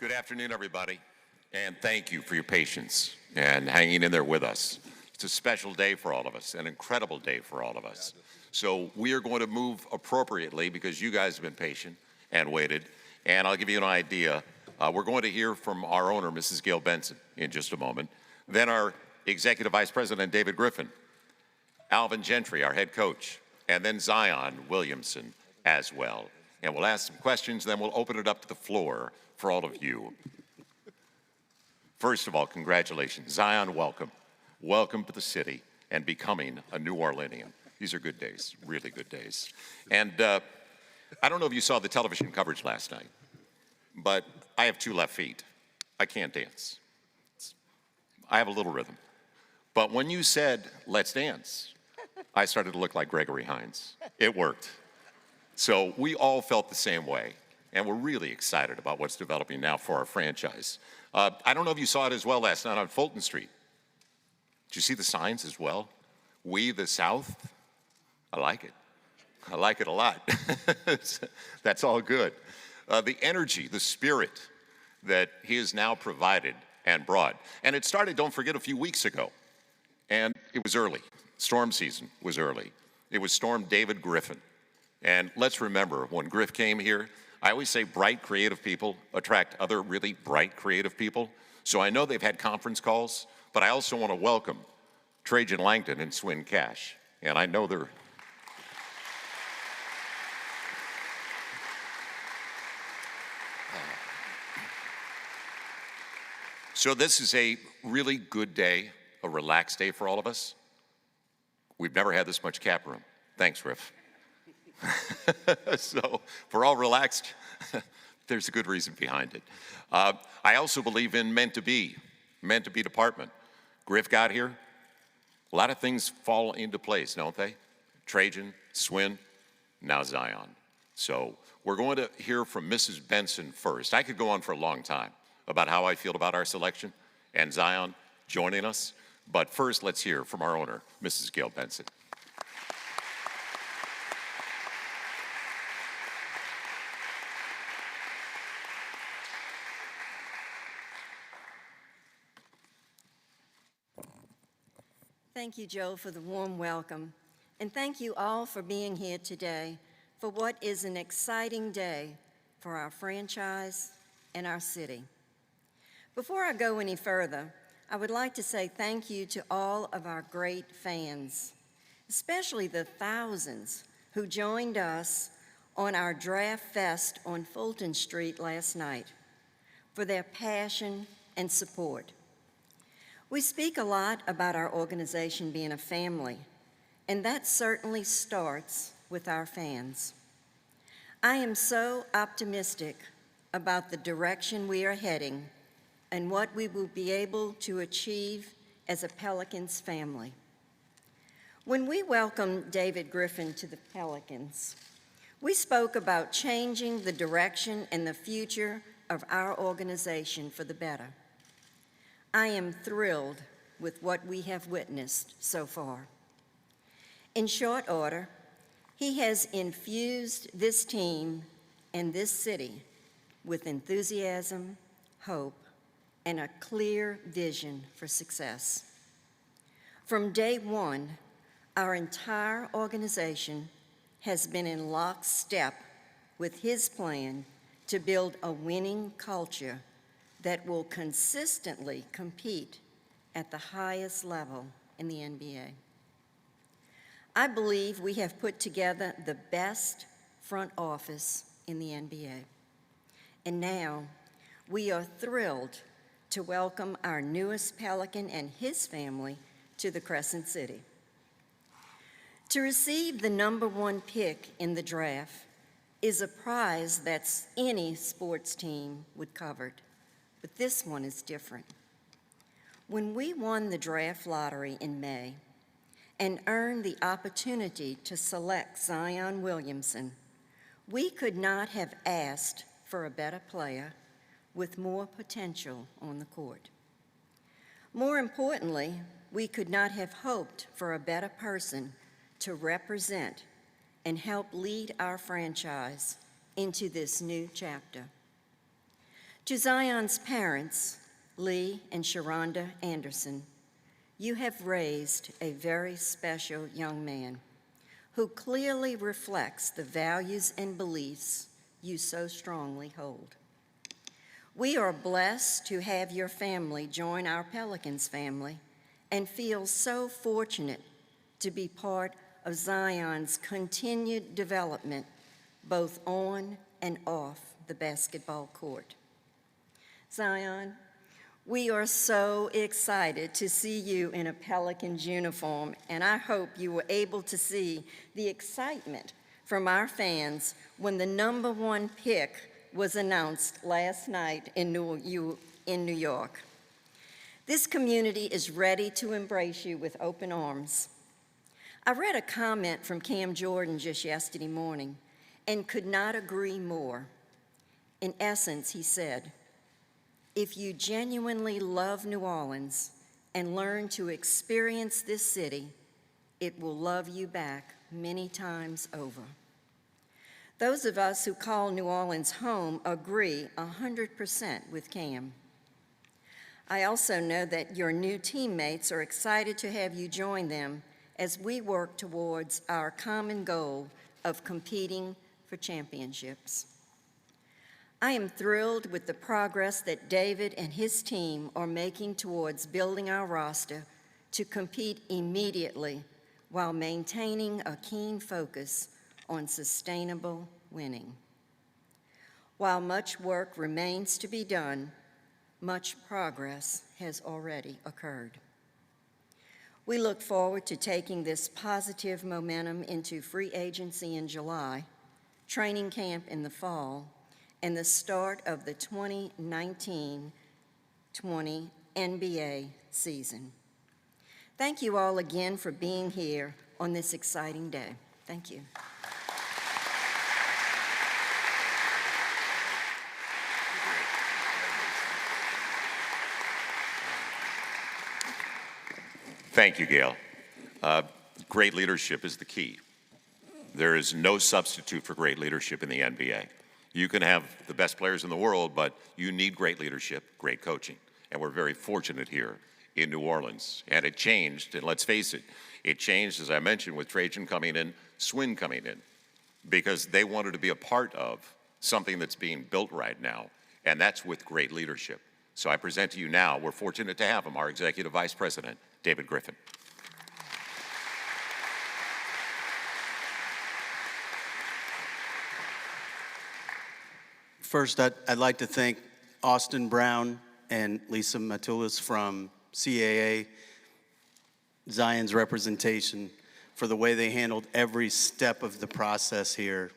Good afternoon, everybody, and thank you for your patience and hanging in there with us. It's a special day for all of us, an incredible day for all of us. So we are going to move appropriately because you guys have been patient and waited. And I'll give you an idea. We're going to hear from our owner, Mrs. Gail Benson, in just a moment. Then our Executive Vice President, David Griffin, Alvin Gentry, our head coach, and then Zion Williamson as well. And we'll ask some questions, then we'll open it up to the floor for all of you. First of all, congratulations. Zion, welcome. Welcome to the city and becoming a New Orleanian. These are good days, really good days. And I don't know if you saw the television coverage last night, but I have two left feet. I can't dance. I have a little rhythm. But when you said, let's dance, I started to look like Gregory Hines. It worked. So we all felt the same way. And we're really excited about what's developing now for our franchise. I don't know if you saw it as well last night on Fulton Street. Did you see the signs as well? We the South. I like it. I like it a lot. That's all good. The energy, the spirit that he has now provided and brought. And it started, don't forget, a few weeks ago. And it was early. Storm season was early. It was Storm David Griffin. And let's remember, when Griff came here, I always say bright, creative people attract other really bright, creative people. So I know they've had conference calls, but I also want to welcome Trajan Langton and Swin Cash. And I know they're... So this is a really good day, a relaxed day for all of us. We've never had this much cap room. Thanks, Riff. So if we're all relaxed, there's a good reason behind it. I also believe in meant to be department. Griff got here. A lot of things fall into place, don't they? Trajan, Swin, now Zion. So we're going to hear from Mrs. Benson first. I could go on for a long time about how I feel about our selection and Zion joining us. But first, let's hear from our owner, Mrs. Gail Benson. Thank you, Joe, for the warm welcome. And thank you all for being here today for what is an exciting day for our franchise and our city. Before I go any further, I would like to say thank you to all of our great fans, especially the thousands who joined us on our Draft Fest on Fulton Street last night, for their passion and support. We speak a lot about our organization being a family, and that certainly starts with our fans. I am so optimistic about the direction we are heading and what we will be able to achieve as a Pelicans family. When we welcomed David Griffin to the Pelicans, we spoke about changing the direction and the future of our organization for the better. I am thrilled with what we have witnessed so far. In short order, he has infused this team and this city with enthusiasm, hope, and a clear vision for success. From day one, our entire organization has been in lockstep with his plan to build a winning culture that will consistently compete at the highest level in the NBA. I believe we have put together the best front office in the NBA. And now we are thrilled to welcome our newest Pelican and his family to the Crescent City. To receive the #1 pick in the draft is a prize that any sports team would covet. But this one is different. When we won the draft lottery in May and earned the opportunity to select Zion Williamson, we could not have asked for a better player with more potential on the court. More importantly, we could not have hoped for a better person to represent and help lead our franchise into this new chapter. To Zion's parents, Lee and Sharonda Anderson, you have raised a very special young man who clearly reflects the values and beliefs you so strongly hold. We are blessed to have your family join our Pelicans family and feel so fortunate to be part of Zion's continued development both on and off the basketball court. Zion, we are so excited to see you in a Pelicans uniform, and I hope you were able to see the excitement from our fans when the #1 pick was announced last night in New York. This community is ready to embrace you with open arms. I read a comment from Cam Jordan just yesterday morning and could not agree more. In essence, he said, if you genuinely love New Orleans and learn to experience this city, it will love you back many times over. Those of us who call New Orleans home agree 100% with Cam. I also know that your new teammates are excited to have you join them as we work towards our common goal of competing for championships. I am thrilled with the progress that David and his team are making towards building our roster to compete immediately while maintaining a keen focus on sustainable winning. While much work remains to be done, much progress has already occurred. We look forward to taking this positive momentum into free agency in July, training camp in the fall, and the start of the 2019-20 NBA season. Thank you all again for being here on this exciting day. Thank you. Thank you, Gail. Great leadership is the key. There is no substitute for great leadership in the NBA. You can have the best players in the world, but you need great leadership, great coaching. And we're very fortunate here in New Orleans. And it changed, and let's face it, it changed, as I mentioned, with Trajan coming in, Swin coming in, because they wanted to be a part of something that's being built right now, and that's with great leadership. So I present to you now, we're fortunate to have him, our Executive Vice President, David Griffin. First, I'd like to thank Austin Brown and Lisa Matulis from CAA, Zion's representation, for the way they handled every step of the process here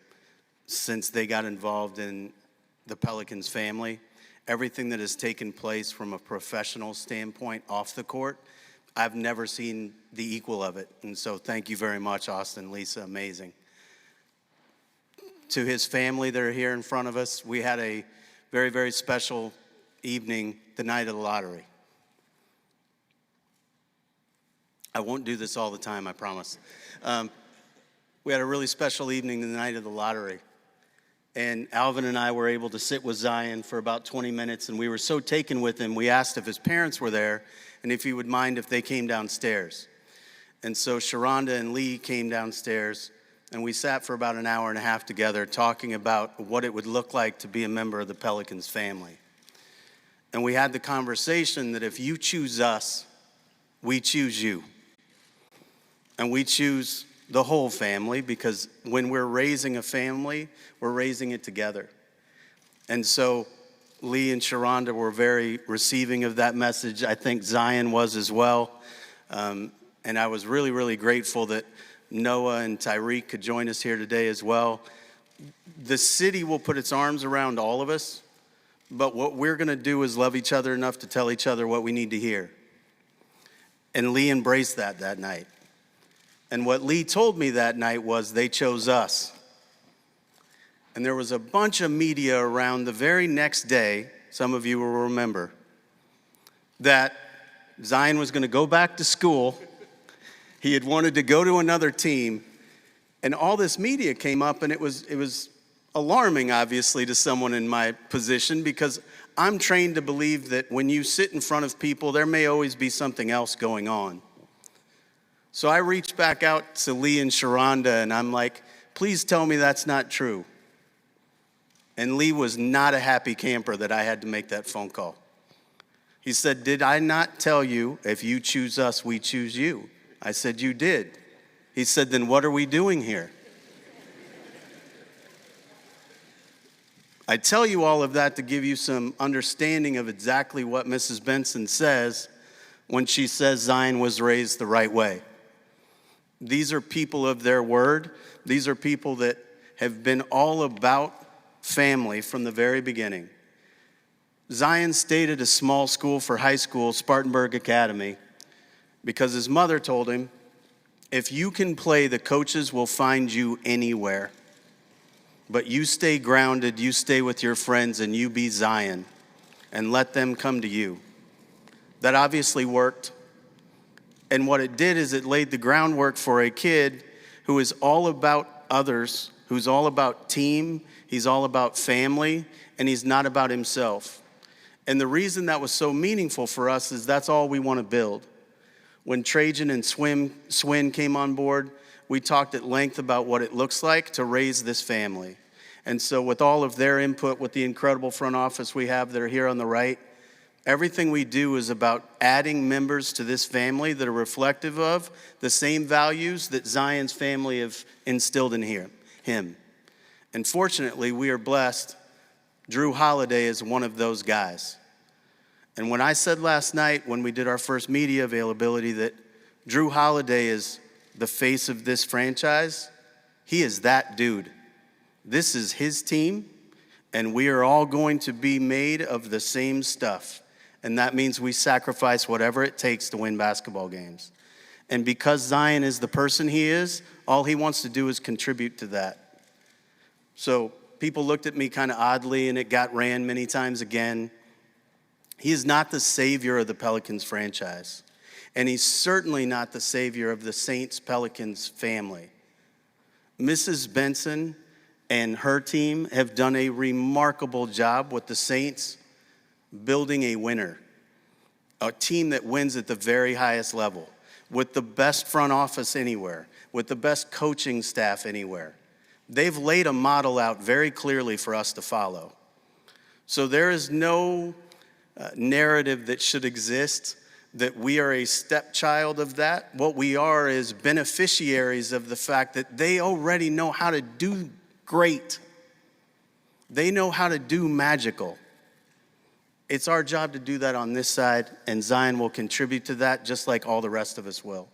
since they got involved in the Pelicans family. Everything that has taken place from a professional standpoint off the court, I've never seen the equal of it. And so thank you very much, Austin, Lisa, amazing. To his family that are here in front of us, we had a very, very special evening the night of the lottery. I won't do this all the time, I promise. We had a really special evening the night of the lottery. And Alvin and I were able to sit with Zion for about 20 minutes, and we were so taken with him, we asked if his parents were there and if he would mind if they came downstairs. And so Sharonda and Lee came downstairs, and we sat for about an hour and a half together talking about what it would look like to be a member of the Pelicans family. And we had the conversation that if you choose us, we choose you. And we choose the whole family, because when we're raising a family, we're raising it together. And so Lee and Sharonda were very receiving of that message. I think Zion was as well. And I was really, really grateful that Noah and Tyreek could join us here today as well. The city will put its arms around all of us, but what we're going to do is love each other enough to tell each other what we need to hear. And Lee embraced that night. And what Lee told me that night was they chose us. And there was a bunch of media around the very next day, some of you will remember, that Zion was going to go back to school. He had wanted to go to another team. And all this media came up, and it was alarming, obviously, to someone in my position, because I'm trained to believe that when you sit in front of people, there may always be something else going on. So I reached back out to Lee and Sharonda, and I'm like, please tell me that's not true. And Lee was not a happy camper that I had to make that phone call. He said, did I not tell you, if you choose us, we choose you? I said, you did. He said, then what are we doing here? I tell you all of that to give you some understanding of exactly what Mrs. Benson says when she says Zion was raised the right way. These are people of their word. These are people that have been all about family from the very beginning. Zion stayed at a small school for high school, Spartanburg Academy, because his mother told him, if you can play, the coaches will find you anywhere. But you stay grounded, you stay with your friends, and you be Zion, and let them come to you. That obviously worked. And what it did is it laid the groundwork for a kid who is all about others, who's all about team, he's all about family, and he's not about himself. And the reason that was so meaningful for us is that's all we want to build. When Trajan and Swin came on board, we talked at length about what it looks like to raise this family. And so with all of their input, with the incredible front office we have that are here on the right, everything we do is about adding members to this family that are reflective of the same values that Zion's family have instilled in him. And fortunately, we are blessed. Drew Holiday is one of those guys. And when I said last night when we did our first media availability that Drew Holiday is the face of this franchise, he is that dude. This is his team, and we are all going to be made of the same stuff. And that means we sacrifice whatever it takes to win basketball games. And because Zion is the person he is, all he wants to do is contribute to that. So people looked at me kind of oddly, and it got ran many times again. He is not the savior of the Pelicans franchise. And he's certainly not the savior of the Saints Pelicans family. Mrs. Benson and her team have done a remarkable job with the Saints building a winner, a team that wins at the very highest level, with the best front office anywhere, with the best coaching staff anywhere. They've laid a model out very clearly for us to follow. So there is no narrative that should exist that we are a stepchild of that. What we are is beneficiaries of the fact that they already know how to do great. They know how to do magical. It's our job to do that on this side, and Zion will contribute to that just like all the rest of us will.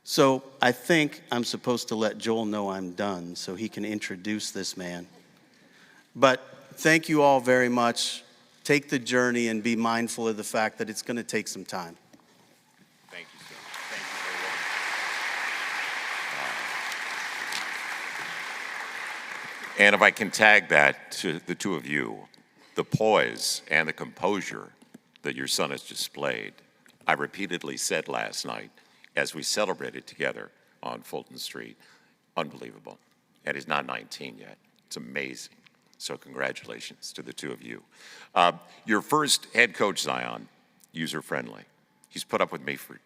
So I think I'm supposed to let Joel know I'm done so he can introduce this man. But thank you all very much. Take the journey and be mindful of the fact that it's going to take some time. Thank you, sir. Thank you very much. And if I can tag that to the two of you, the poise and the composure that your son has displayed, I repeatedly said last night as we celebrated together on Fulton Street, unbelievable. And he's not 19 yet. It's amazing. So congratulations to the two of you. Your first head coach, Zion, user-friendly. He's put up with me for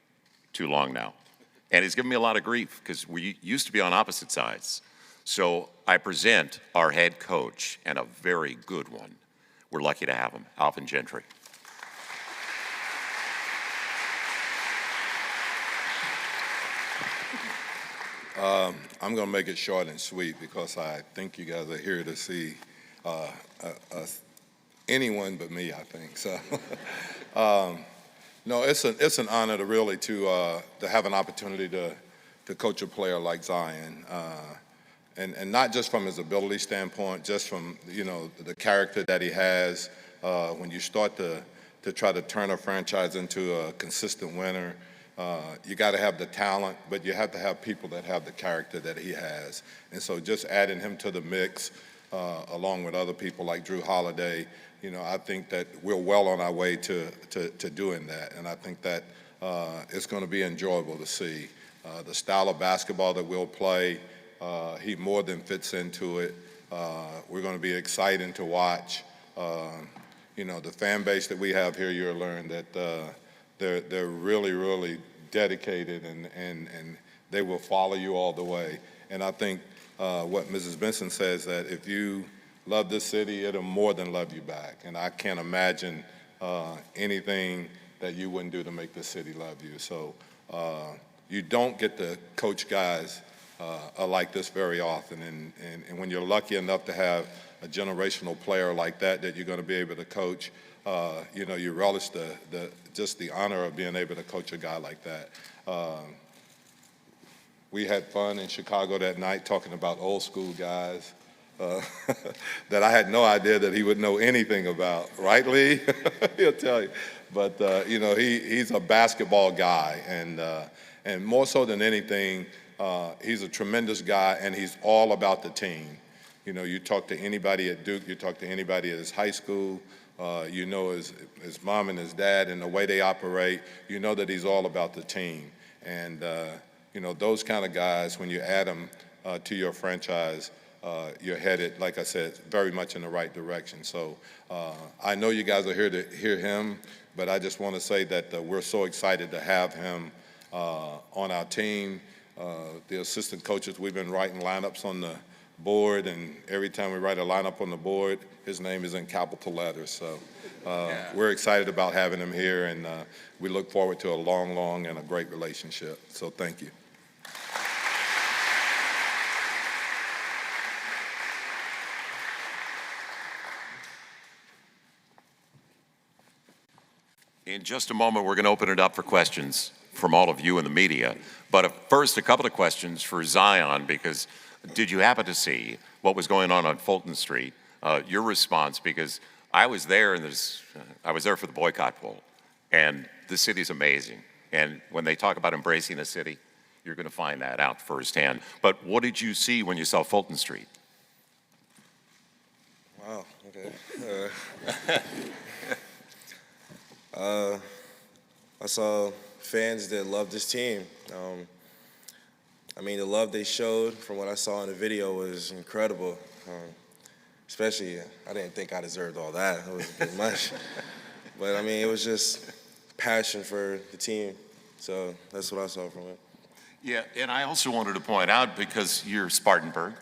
too long now. And he's given me a lot of grief because we used to be on opposite sides. So I present our head coach, and a very good one. We're lucky to have him, Alvin Gentry. I'm going to make it short and sweet because I think you guys are here to see anyone but me, I think. So, no, it's an honor to really to have an opportunity to coach a player like Zion, and not just from his ability standpoint, just from the character that he has. When you start to try to turn a franchise into a consistent winner, you got to have the talent, but you have to have people that have the character that he has. And so just adding him to the mix, along with other people like Drew Holiday, I think that we're well on our way to doing that. And I think that it's going to be enjoyable to see. The style of basketball that we'll play, he more than fits into it. We're going to be exciting to watch. The fan base that we have here, you'll learn that they're really, really dedicated, and they will follow you all the way. And I think what Mrs. Benson says, that if you love this city, it'll more than love you back. And I can't imagine anything that you wouldn't do to make the city love you. So you don't get to coach guys like this very often. And when you're lucky enough to have a generational player like that you're going to be able to coach, you relish just the honor of being able to coach a guy like that. We had fun in Chicago that night talking about old school guys that I had no idea that he would know anything about. Right, Lee? He'll tell you. But, he's a basketball guy. And more so than anything, he's a tremendous guy, and he's all about the team. You talk to anybody at Duke, you talk to anybody at his high school, his mom and his dad and the way they operate, that he's all about the team. And, those kind of guys, when you add them to your franchise, you're headed, like I said, very much in the right direction. So I know you guys are here to hear him, but I just want to say that we're so excited to have him on our team. The assistant coaches, we've been writing lineups on the board, and every time we write a lineup on the board, his name is in capital letters. So we're excited about having him here, and we look forward to a long, long and a great relationship. So thank you. In just a moment, we're going to open it up for questions from all of you in the media. But first, a couple of questions for Zion, because did you happen to see what was going on Fulton Street? Your response, because I was there, and I was there for the boycott bowl, and the city's amazing. And when they talk about embracing a city, you're going to find that out firsthand. But what did you see when you saw Fulton Street? Wow, okay. I saw fans that love this team. The love they showed from what I saw in the video was incredible. Especially, I didn't think I deserved all that. It was a bit much. But, it was just passion for the team. So that's what I saw from it. Yeah, and I also wanted to point out, because you're Spartanburg,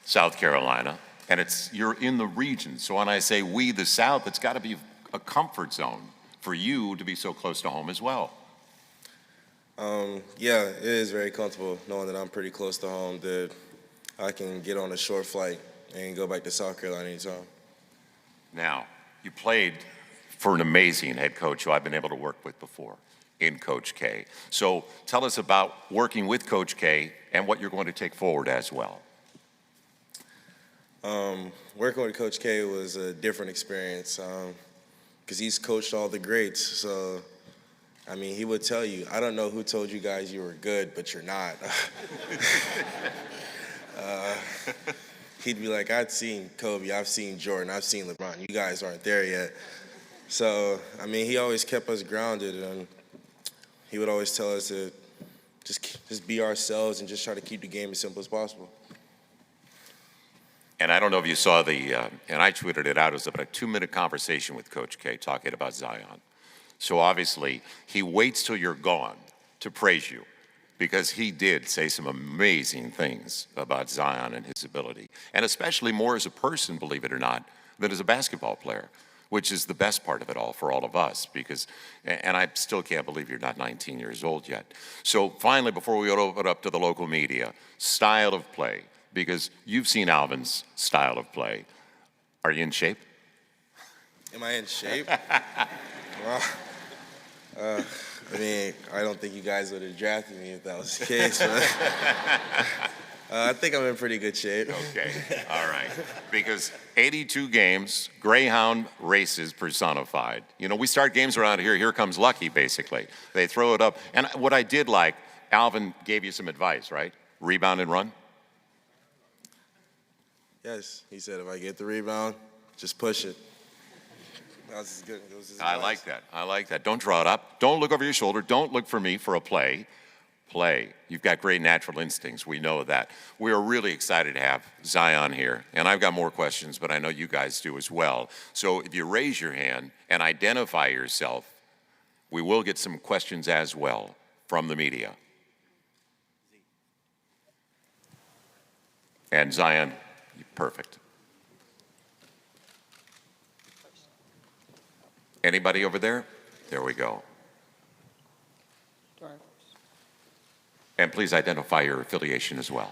South Carolina, and you're in the region. So when I say we, the South, it's got to be a comfort zone for you to be so close to home as well. Yeah, it is very comfortable knowing that I'm pretty close to home, that I can get on a short flight and go back to South Carolina anytime. Now, you played for an amazing head coach who I've been able to work with before, in Coach K. So tell us about working with Coach K and what you're going to take forward as well. Working with Coach K was a different experience because he's coached all the greats. So, he would tell you, I don't know who told you guys you were good, but you're not. He'd be like, I've seen Kobe, I've seen Jordan, I've seen LeBron. You guys aren't there yet. So, he always kept us grounded, and he would always tell us to just be ourselves and just try to keep the game as simple as possible. And I don't know if you saw and I tweeted it out, it was about a 2-minute conversation with Coach K talking about Zion. So obviously, he waits till you're gone to praise you, because he did say some amazing things about Zion and his ability, and especially more as a person, believe it or not, than as a basketball player, which is the best part of it all for all of us, and I still can't believe you're not 19 years old yet. So finally, before we open it up to the local media, style of play, because you've seen Alvin's style of play. Are you in shape? Am I in shape? Well, I don't think you guys would have drafted me if that was the case. But I think I'm in pretty good shape. Okay, all right. Because 82 games, Greyhound races personified. We start games around here, here comes Lucky, basically. They throw it up. And what I did like, Alvin gave you some advice, right? Rebound and run? Yes, he said if I get the rebound, just push it. That was good. I like that. Don't draw it up. Don't look over your shoulder. Don't look for me for a play. play. You've got great natural instincts. We know that. We are really excited to have Zion here. And I've got more questions, but I know you guys do as well. So if you raise your hand and identify yourself, we will get some questions as well from the media. And Zion, perfect. Anybody over there? There we go. And please identify your affiliation as well.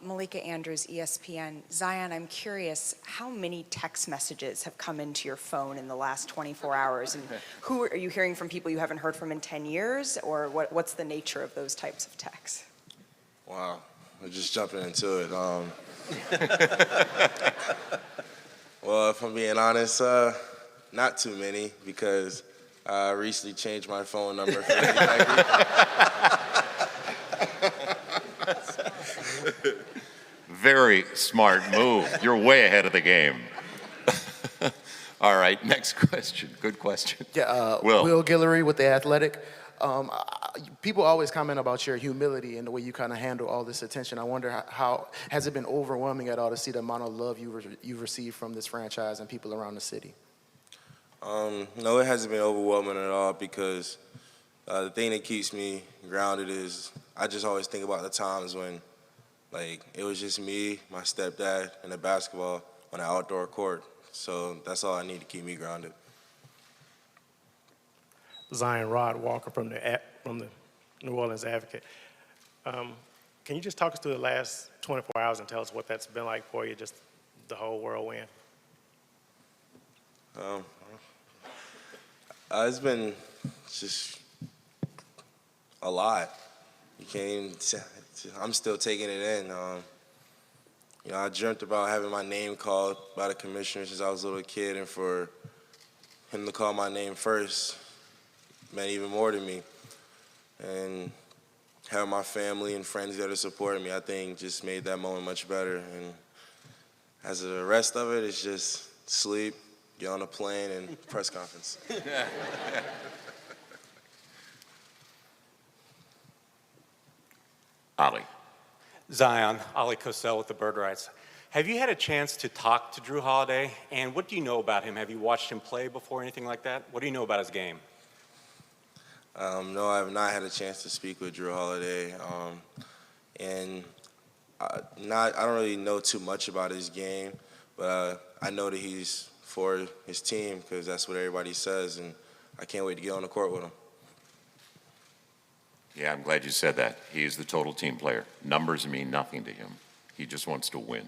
Malika Andrews, ESPN. Zion, I'm curious, how many text messages have come into your phone in the last 24 hours? And who are you hearing from? People you haven't heard from in 10 years? Or what's the nature of those types of texts? Wow, we're just jumping into it. Well, if I'm being honest, not too many, because I recently changed my phone number for Very smart move. You're way ahead of the game. All right, next question. Good question. Yeah, Will. Will Guillory with The Athletic. People always comment about your humility and the way you kind of handle all this attention. I wonder how has it been overwhelming at all to see the amount of love you've received from this franchise and people around the city? No, it hasn't been overwhelming at all, because the thing that keeps me grounded is I just always think about the times when, like, it was just me, my stepdad, and the basketball on an outdoor court. So that's all I need to keep me grounded. Zion Rod Walker from the New Orleans Advocate. Can you just talk us through the last 24 hours and tell us what that's been like for you, just the whole whirlwind? It's been just a lot. You can't even, I'm still taking it in. You know, I dreamt about having my name called by the commissioner since I was a little kid, and for him to call my name first meant even more to me. And having my family and friends that are supporting me, I think just made that moment much better. And as the rest of it, it's just sleep, get on a plane, and press conference. Ali. Zion, Ali Cosell with the Bird Rights. Have you had a chance to talk to Drew Holiday? And what do you know about him? Have you watched him play before, anything like that? What do you know about his game? No, I have not had a chance to speak with Drew Holiday. And I don't really know too much about his game, but I know that he's for his team, because that's what everybody says, and I can't wait to get on the court with him. Yeah, I'm glad you said that. He is the total team player. Numbers mean nothing to him. He just wants to win.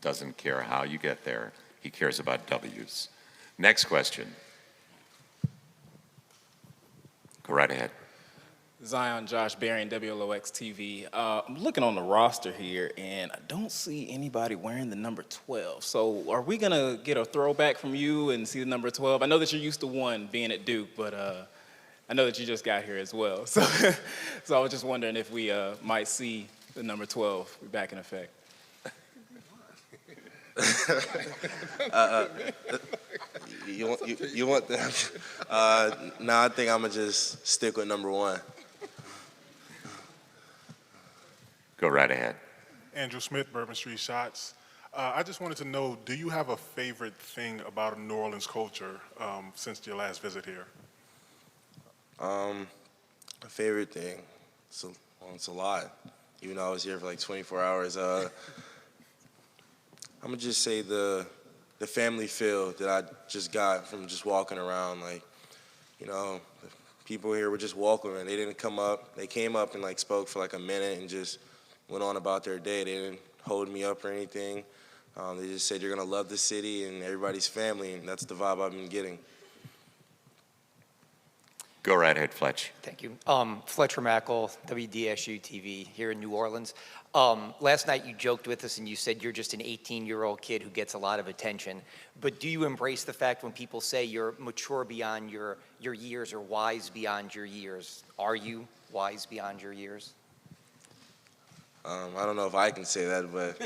Doesn't care how you get there. He cares about W's. Next question. Go right ahead. Zion Josh Berrien, WLOX TV. I'm looking on the roster here, and I don't see anybody wearing the number 12. So are we going to get a throwback from you and see the number 12? I know that you're used to 1 being at Duke, but I know that you just got here as well. So, so I was just wondering if we might see the number 12 be back in effect. You want that? No, I think I'm going to just stick with number 1. Go right ahead. Andrew Smith, Bourbon Street Shots. I just wanted to know, do you have a favorite thing about New Orleans culture since your last visit here? A favorite thing? It's a lot. Even though I was here for like 24 hours. I'm going to just say the family feel that I just got from just walking around. Like, you know, the people here were just welcoming. They didn't come up. They came up and like spoke for like a minute and just went on about their day. They didn't hold me up or anything. They just said, you're going to love the city and everybody's family, and that's the vibe I've been getting. Go right ahead, Fletch. Thank you. Fletcher Mackel, WDSU TV here in New Orleans. Last night you joked with us and you said you're just an 18-year-old kid who gets a lot of attention. But do you embrace the fact when people say you're mature beyond your years or wise beyond your years? Are you wise beyond your years? I don't know if I can say that, but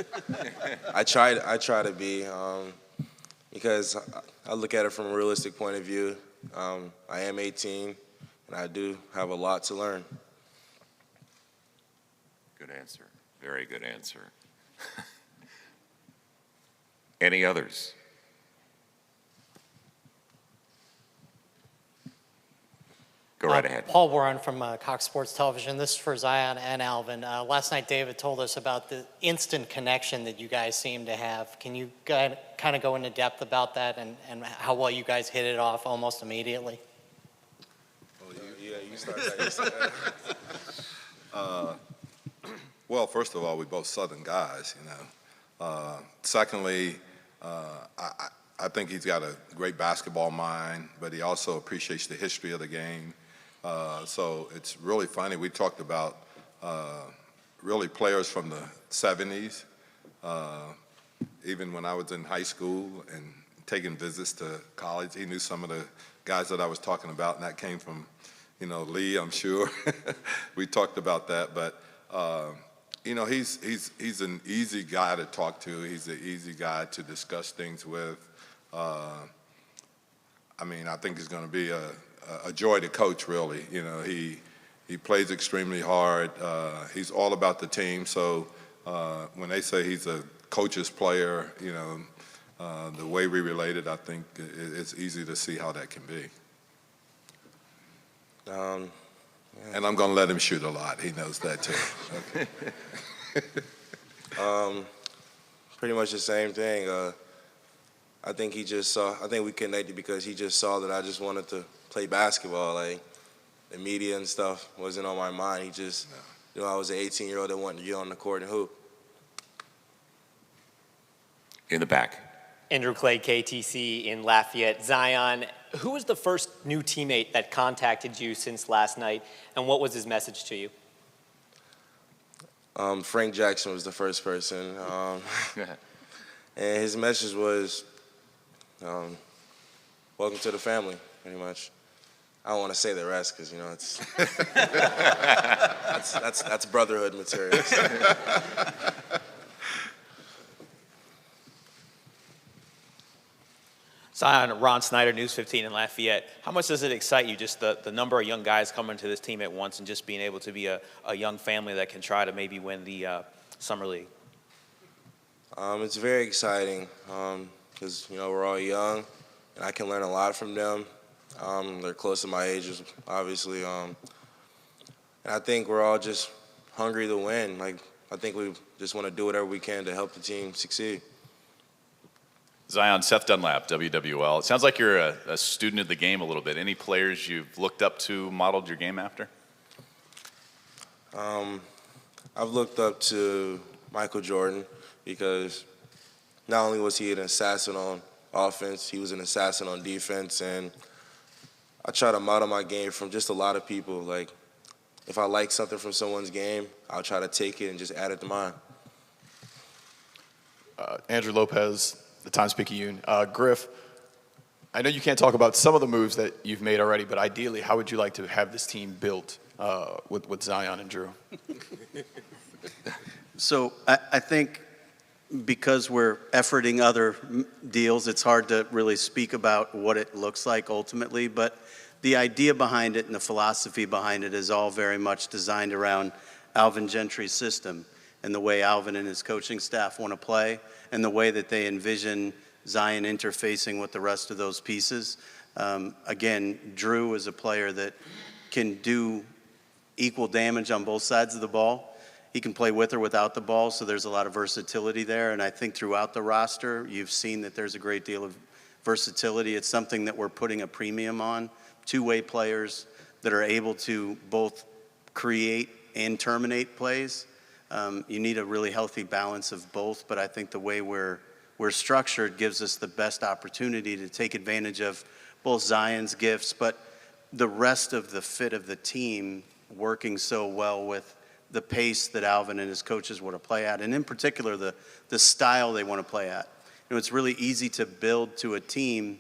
I try to be, because I look at it from a realistic point of view. I am 18, and I do have a lot to learn. Good answer. Very good answer. Any others? Go right ahead. Paul Warren from Cox Sports Television. This is for Zion and Alvin. Last night, David told us about the instant connection that you guys seem to have. Can you kind of go into depth about that and how well you guys hit it off almost immediately? Yeah, you start. Well, first of all, we're both Southern guys, you know. Secondly, I think he's got a great basketball mind, but he also appreciates the history of the game. So it's really funny. We talked about really players from the 70s, even when I was in high school and taking visits to college. He knew some of the guys that I was talking about, and that came from, you know, Lee, I'm sure. We talked about that, but you know, he's an easy guy to talk to. He's an easy guy to discuss things with. I mean, I think he's going to be a joy to coach, really. You know, he plays extremely hard. He's all about the team. So when they say he's a coach's player, you know, the way we related, I think it's easy to see how that can be. And I'm going to let him shoot a lot. He knows that too. Okay. Pretty much the same thing. I think he just saw. I think we connected because he just saw that I just wanted to play basketball. Like the media and stuff wasn't on my mind. He just, you know, I was an 18-year-old that wanted to get on the court and hoop. In the back. Andrew Clay, KTC in Lafayette. Zion, who was the first new teammate that contacted you since last night, and what was his message to you? Frank Jackson was the first person. And his message was, welcome to the family, pretty much. I don't want to say the rest because, you know, it's that's brotherhood material. Zion, Ron Snyder, News 15 in Lafayette. How much does it excite you, just the number of young guys coming to this team at once and just being able to be a young family that can try to maybe win the Summer League? It's very exciting because, you know, we're all young and I can learn a lot from them. They're close to my age, obviously. And I think we're all just hungry to win. Like, I think we just want to do whatever we can to help the team succeed. Zion, Seth Dunlap, WWL. It sounds like you're a student of the game a little bit. Any players you've looked up to, modeled your game after? I've looked up to Michael Jordan because not only was he an assassin on offense, he was an assassin on defense, and I try to model my game from just a lot of people. Like, if I like something from someone's game, I'll try to take it and just add it to mine. Andrew Lopez, the Times-Picayune. Griff, I know you can't talk about some of the moves that you've made already, but ideally, how would you like to have this team built with Zion and Drew? So I think because we're efforting other deals, it's hard to really speak about what it looks like ultimately, but the idea behind it and the philosophy behind it is all very much designed around Alvin Gentry's system and the way Alvin and his coaching staff want to play and the way that they envision Zion interfacing with the rest of those pieces. Again, Drew is a player that can do equal damage on both sides of the ball. He can play with or without the ball, so there's a lot of versatility there. And I think throughout the roster, you've seen that there's a great deal of versatility. It's something that we're putting a premium on. Two-way players that are able to both create and terminate plays. You need a really healthy balance of both, but I think the way we're structured gives us the best opportunity to take advantage of both Zion's gifts, but the rest of the fit of the team working so well with the pace that Alvin and his coaches want to play at, and in particular, the style they want to play at. You know, it's really easy to build to a team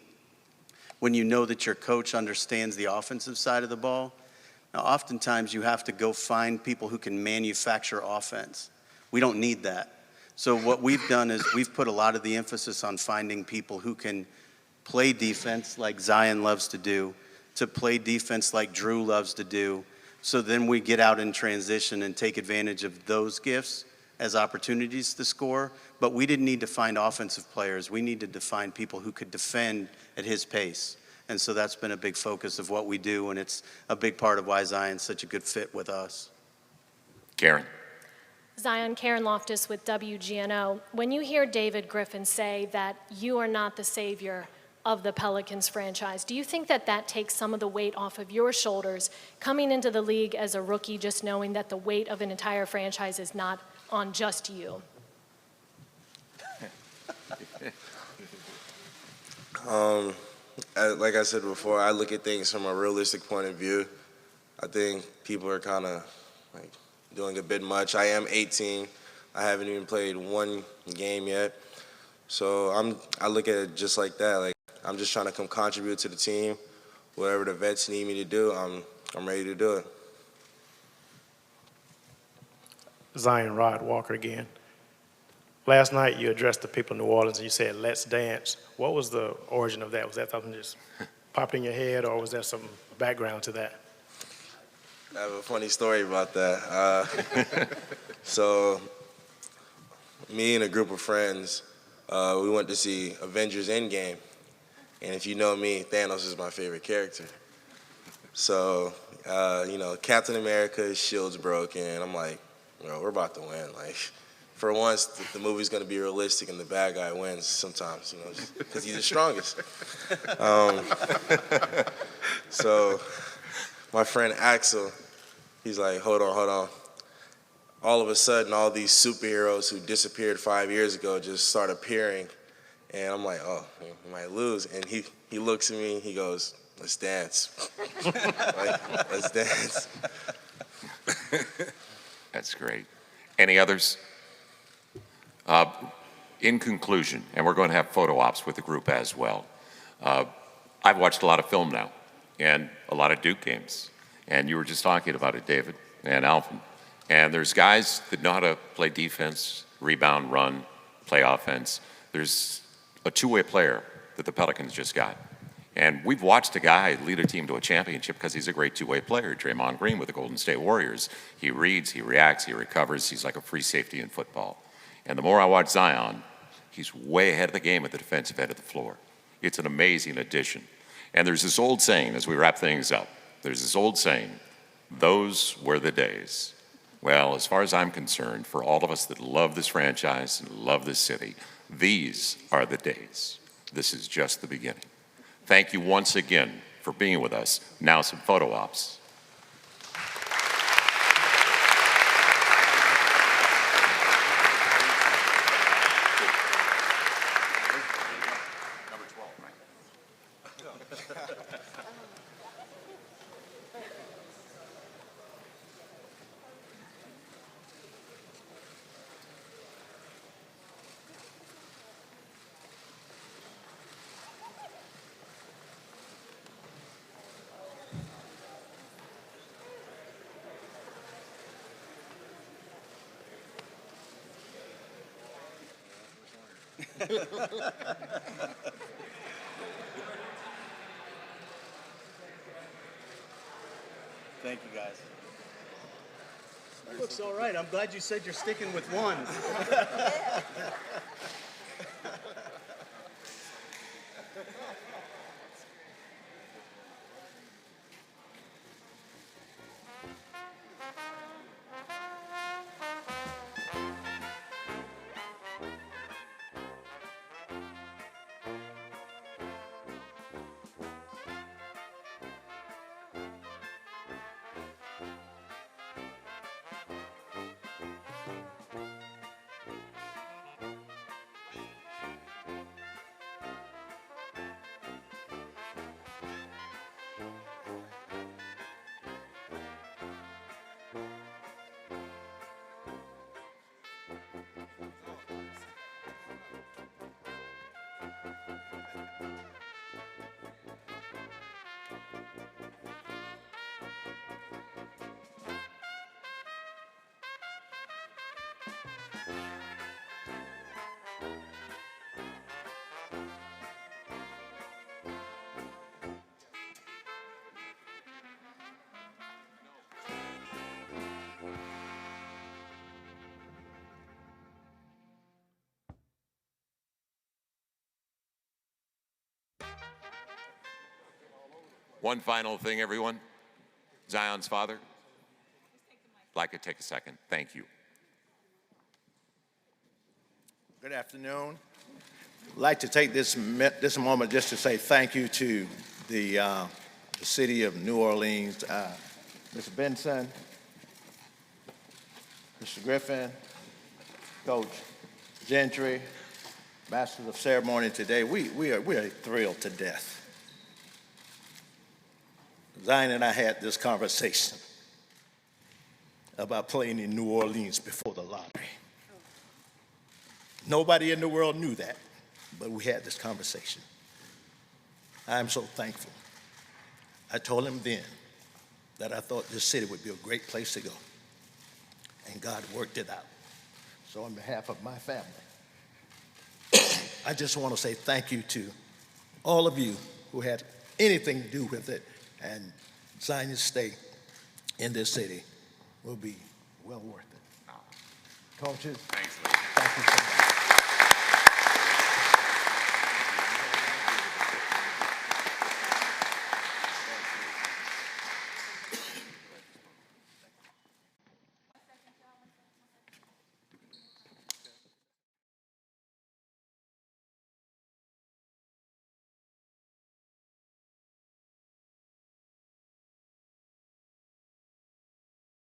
when you know that your coach understands the offensive side of the ball. Now, oftentimes you have to go find people who can manufacture offense. We don't need that. So what we've done is we've put a lot of the emphasis on finding people who can play defense like Zion loves to do, to play defense like Drew loves to do, So then we get out in transition and take advantage of those gifts as opportunities to score. But we didn't need to find offensive players. We needed to find people who could defend at his pace. And so that's been a big focus of what we do, and it's a big part of why Zion's such a good fit with us. Karen. Zion, Karen Loftus with WGNO. When you hear David Griffin say that you are not the savior of the Pelicans franchise, do you think that that takes some of the weight off of your shoulders coming into the league as a rookie, just knowing that the weight of an entire franchise is not on just you? Like I said before, I look at things from a realistic point of view. I think people are kind of like doing a bit much. I am 18. I haven't even played one game yet. So I look at it just like that. Like, I'm just trying to come contribute to the team. Whatever the vets need me to do, I'm ready to do it. Zion, Rod Walker again. Last night you addressed the people in New Orleans and you said, "Let's dance." What was the origin of that? Was that something just popped in your head, or was there some background to that? I have a funny story about that. So me and a group of friends, we went to see Avengers Endgame. And if you know me, Thanos is my favorite character. So, Captain America's shield's broken. And I'm like, we're about to win. Like, for once, the movie's going to be realistic and the bad guy wins sometimes, because he's the strongest. So my friend Axel, he's like, hold on. All of a sudden, all these superheroes who disappeared 5 years ago just start appearing. And I'm like, oh, we might lose. And he looks at me, he goes, let's dance. Like, let's dance. That's great. Any others? In conclusion, and we're going to have photo ops with the group as well, I've watched a lot of film now and a lot of Duke games. And you were just talking about it, David and Alvin. And there's guys that know how to play defense, rebound, run, play offense. There's a two-way player that the Pelicans just got. And we've watched a guy lead a team to a championship because he's a great two-way player. Draymond Green with the Golden State Warriors. He reads, he reacts, he recovers. He's like a free safety in football. And the more I watch Zion, he's way ahead of the game at the defensive end of the floor. It's an amazing addition. And there's this old saying, as we wrap things up, there's this old saying, those were the days. Well, as far as I'm concerned, for all of us that love this franchise and love this city, these are the days. This is just the beginning. Thank you once again for being with us. Now some photo ops. Thank you, guys. Looks all right. I'm glad you said you're sticking with one. One final thing, everyone. Zion's father. I'd like to take a second. Thank you. Good afternoon. I'd like to take this moment just to say thank you to the city of New Orleans, Mr. Benson, Mr. Griffin, Coach Gentry, Masters of Ceremony today. We are thrilled to death. Zion and I had this conversation about playing in New Orleans before the lottery. Nobody in the world knew that, but we had this conversation. I'm so thankful. I told him then that I thought this city would be a great place to go, and God worked it out. So on behalf of my family, I just want to say thank you to all of you who had anything to do with it, and Zion's stay in this city will be well worth it. Coaches, thank you so much.